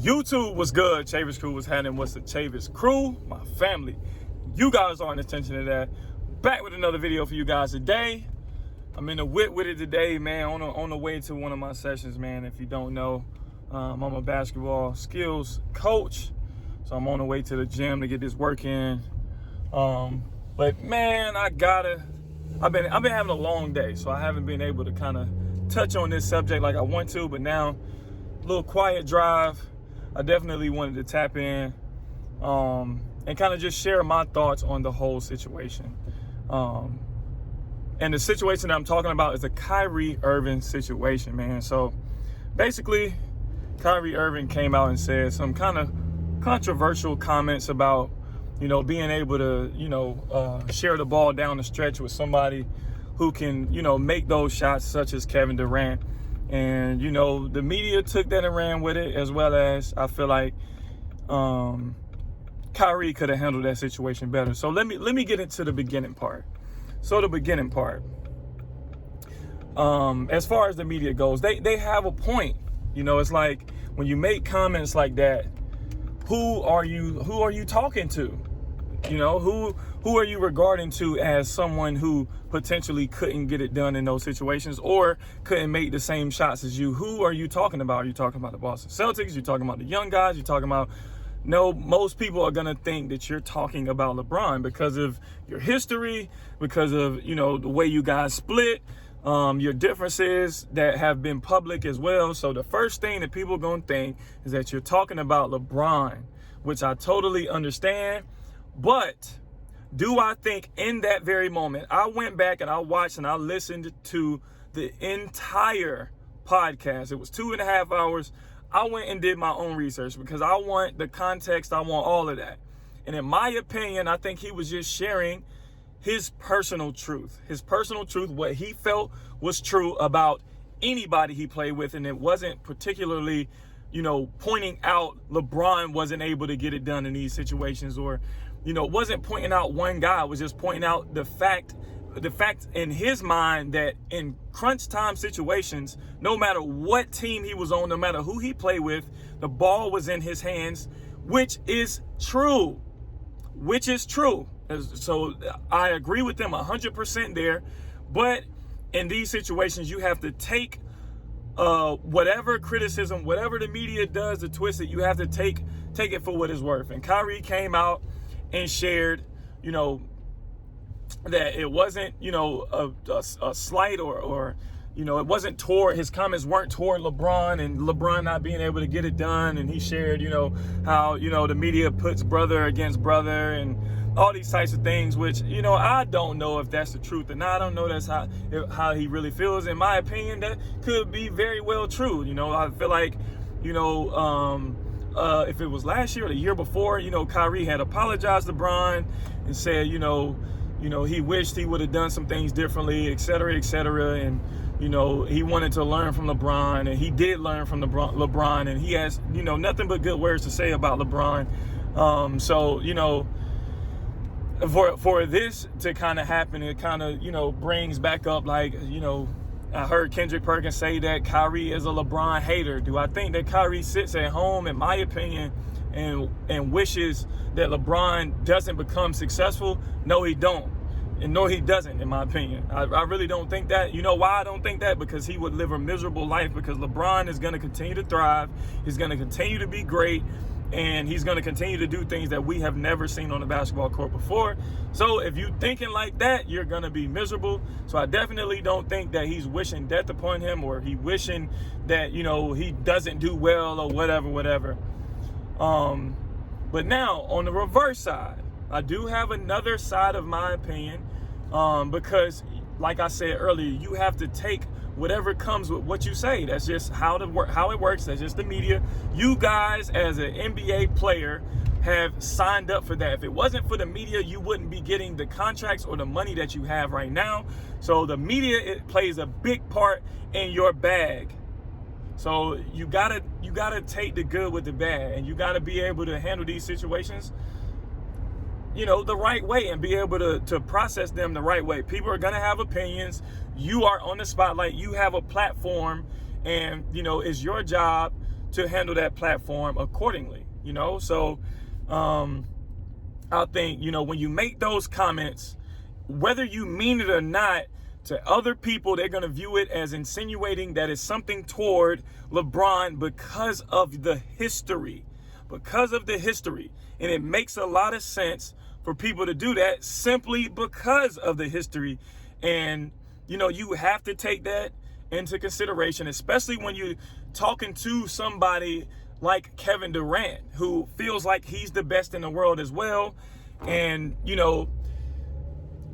YouTube was good. Chavis Crew was happening. What's the Chavis Crew? My family. You guys aren't attention to that. Back with another video for you guys today. I'm in the whip with it today, man. On the way to one of my sessions, man. If you don't know, I'm a basketball skills coach, so I'm on the way to the gym to get this work in. But man, I've been having a long day, so I haven't been able to kind of touch on this subject like I want to. But now, a little quiet drive. I definitely wanted to tap in and kind of just share my thoughts on the whole situation. And the situation that I'm talking about is the Kyrie Irving situation, man. So basically, Kyrie Irving came out and said some kind of controversial comments about, being able to, share the ball down the stretch with somebody who can, make those shots, such as Kevin Durant. And, the media took that and ran with it, as well as I feel like Kyrie could have handled that situation better. So let me get into the beginning part. So the beginning part, as far as the media goes, they have a point. It's like when you make comments like that, who are you talking to? Who are you regarding to as someone who potentially couldn't get it done in those situations or couldn't make the same shots as you? Who are you talking about? Are you talking about the Boston Celtics? You're talking about the young guys? You're talking about... No, most people are going to think that you're talking about LeBron because of your history, because of, the way you guys split, your differences that have been public as well. So the first thing that people are going to think is that you're talking about LeBron, which I totally understand. But do I think in that very moment, I went back and I watched and I listened to the entire podcast. It was 2.5 hours. I went and did my own research because I want the context. I want all of that. And in my opinion, I think he was just sharing his personal truth, what he felt was true about anybody he played with. And it wasn't particularly, pointing out LeBron wasn't able to get it done in these situations, or, wasn't pointing out one guy. It was just pointing out the fact in his mind that in crunch time situations, no matter what team he was on, no matter who he played with, the ball was in his hands, which is true. So I agree with them 100% there. But in these situations, you have to take whatever criticism, whatever the media does to twist it, you have to take it for what it's worth. And Kyrie came out and shared, that it wasn't, a slight or it wasn't his comments weren't toward LeBron and LeBron not being able to get it done. And he shared, how, the media puts brother against brother and all these types of things, which, I don't know if that's the truth or not. I don't know that's how he really feels. In my opinion, that could be very well true. I feel like, if it was last year or the year before, Kyrie had apologized to LeBron and said, he wished he would have done some things differently, et cetera, and, he wanted to learn from LeBron, and he did learn from LeBron, and he has, nothing but good words to say about LeBron. For this to kind of happen, it kind of, brings back up, like, I heard Kendrick Perkins say that Kyrie is a LeBron hater. Do I think that Kyrie sits at home, in my opinion, and wishes that LeBron doesn't become successful? No, he don't. And no, he doesn't, in my opinion. I really don't think that. You know why I don't think that? Because he would live a miserable life, because LeBron is going to continue to thrive. He's going to continue to be great. And he's going to continue to do things that we have never seen on the basketball court before. So if you're thinking like that, you're going to be miserable. So I definitely don't think that he's wishing death upon him, or he wishing that, he doesn't do well or whatever. But now on the reverse side, I do have another side of my opinion, because like I said earlier, you have to take whatever comes with what you say. That's just how it works. That's just the media. You guys, as an NBA player, have signed up for that. If it wasn't for the media, you wouldn't be getting the contracts or the money that you have right now. So the media, it plays a big part in your bag. So you gotta take the good with the bad, and you gotta be able to handle these situations, the right way, and be able to process them the right way. People are gonna have opinions. You are on the spotlight. You have a platform, and it's your job to handle that platform accordingly, you know? So I think, you know, when you make those comments, whether you mean it or not, to other people, they're going to view it as insinuating that it's something toward LeBron because of the history. Because of the history. And it makes a lot of sense for people to do that simply because of the history. And, you know, you have to take that into consideration, especially when you're talking to somebody like Kevin Durant, who feels like he's the best in the world as well. And, you know,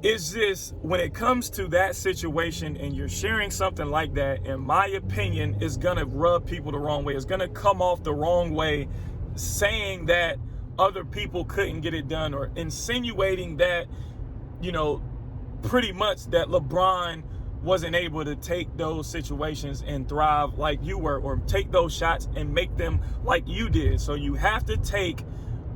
is this, when it comes to that situation and you're sharing something like that, in my opinion, is going to rub people the wrong way. It's going to come off the wrong way, saying that other people couldn't get it done, or insinuating that, you know, pretty much that LeBron wasn't able to take those situations and thrive like you were, or take those shots and make them like you did. So you have to take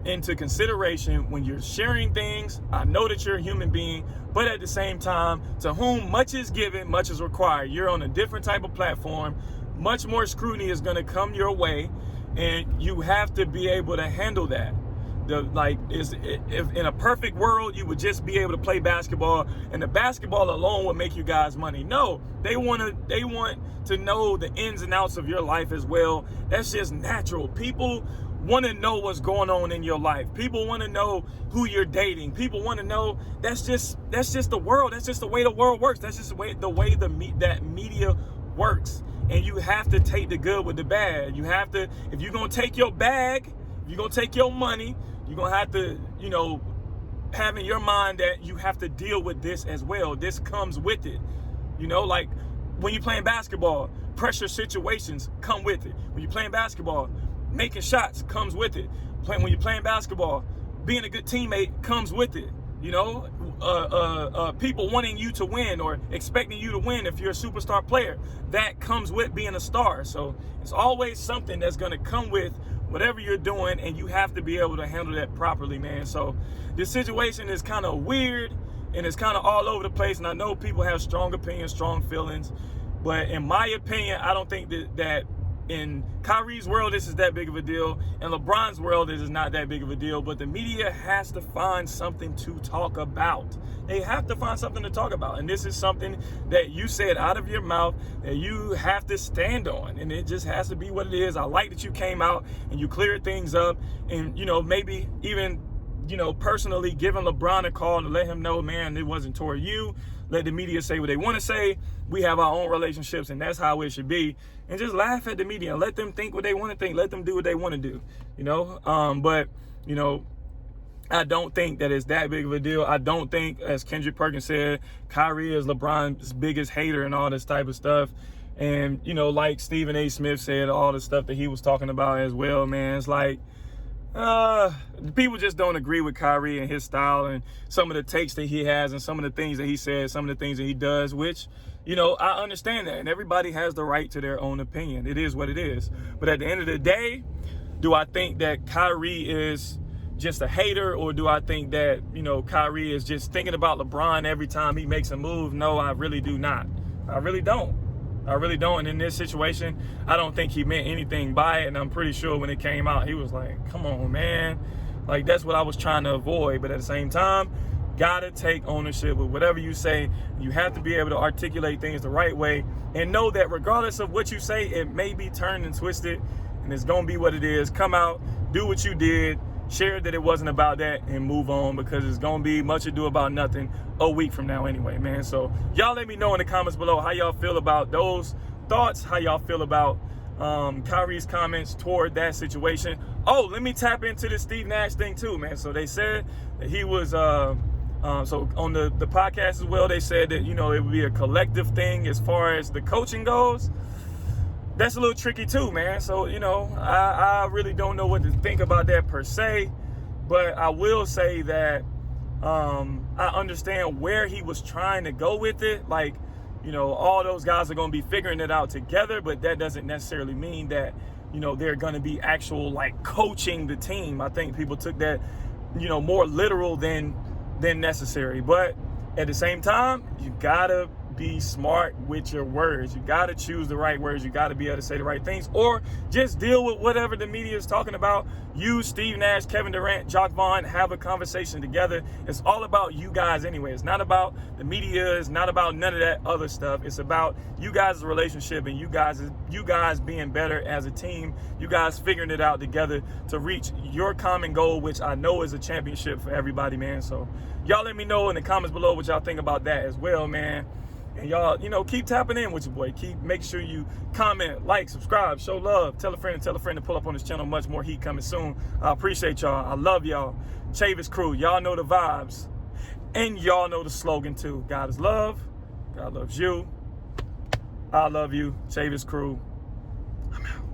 into consideration when you're sharing things. I know that you're a human being, but at the same time, to whom much is given, much is required. You're on a different type of platform. Much more scrutiny is going to come your way, and you have to be able to handle that. If in a perfect world, you would just be able to play basketball, and the basketball alone would make you guys money. No, they want to know the ins and outs of your life as well. That's just natural. People want to know what's going on in your life. People want to know who you're dating. People want to know. That's just the world. That's just the way the world works. That's just the way that media works. And you have to take the good with the bad. You have to, if you're gonna take your bag, if you're gonna take your money, you're gonna have to, you know, have in your mind that you have to deal with this as well. This comes with it. You know, like when you're playing basketball, pressure situations come with it. When you're playing basketball, making shots comes with it. When you're playing basketball, being a good teammate comes with it. You know, people wanting you to win or expecting you to win if you're a superstar player, that comes with being a star. So it's always something that's going to come with whatever you're doing, and you have to be able to handle that properly, man. So this situation is kind of weird, and it's kind of all over the place, and I know people have strong opinions, strong feelings, but in my opinion, I don't think that in Kyrie's world, this is that big of a deal. In LeBron's world, this is not that big of a deal. But the media has to find something to talk about. They have to find something to talk about. And this is something that you said out of your mouth that you have to stand on. And it just has to be what it is. I like that you came out and you cleared things up. And, you know, maybe even, you know, personally giving LeBron a call to let him know, man, it wasn't toward you. Let the media say what they want to say. We have our own relationships, and that's how it should be. And just laugh at the media and let them think what they want to think. Let them do what they want to do, you know. But, you know, I don't think that it's that big of a deal. I don't think, as Kendrick Perkins said, Kyrie is LeBron's biggest hater and all this type of stuff. And, you know, like Stephen A. Smith said, all the stuff that he was talking about as well, man. It's like, people just don't agree with Kyrie and his style and some of the takes that he has and some of the things that he says, some of the things that he does, which, you know, I understand that. And everybody has the right to their own opinion. It is what it is. But at the end of the day, do I think that Kyrie is just a hater, or do I think that, you know, Kyrie is just thinking about LeBron every time he makes a move? No, I really do not. I really don't. And in this situation, I don't think he meant anything by it. And I'm pretty sure when it came out, he was like, come on, man. Like, that's what I was trying to avoid. But at the same time, gotta take ownership with whatever you say. You have to be able to articulate things the right way and know that regardless of what you say, it may be turned and twisted, and it's gonna be what it is. Come out, do what you did, share that it wasn't about that, and move on, because it's gonna be much ado about nothing a week from now anyway, man. So y'all let me know in the comments below how y'all feel about those thoughts, how y'all feel about Kyrie's comments toward that situation. Oh, let me tap into the Steve Nash thing too, man. So they said that he was so on the podcast as well, they said that, you know, it would be a collective thing as far as the coaching goes. That's a little tricky too, man. So, you know, I really don't know what to think about that per se, but I will say that I understand where he was trying to go with it. Like, you know, all those guys are going to be figuring it out together, but that doesn't necessarily mean that, you know, they're going to be actual, like, coaching the team. I think people took that, you know, more literal than necessary. But at the same time, you gotta be smart with your words. You got to choose the right words. You got to be able to say the right things, or just deal with whatever the media is talking about. You, Steve Nash, Kevin Durant, Jock Vaughn, have a conversation together. It's all about you guys anyway. It's not about the media. It's not about none of that other stuff. It's about you guys' relationship and you guys being better as a team. You guys figuring it out together to reach your common goal, which I know is a championship for everybody, man. So y'all let me know in the comments below what y'all think about that as well, man. And y'all, keep tapping in with your boy. Make sure you comment, like, subscribe, show love. Tell a friend to pull up on this channel. Much more heat coming soon. I appreciate y'all. I love y'all. Chavis crew, y'all know the vibes. And y'all know the slogan too. God is love. God loves you. I love you. Chavis crew. I'm out.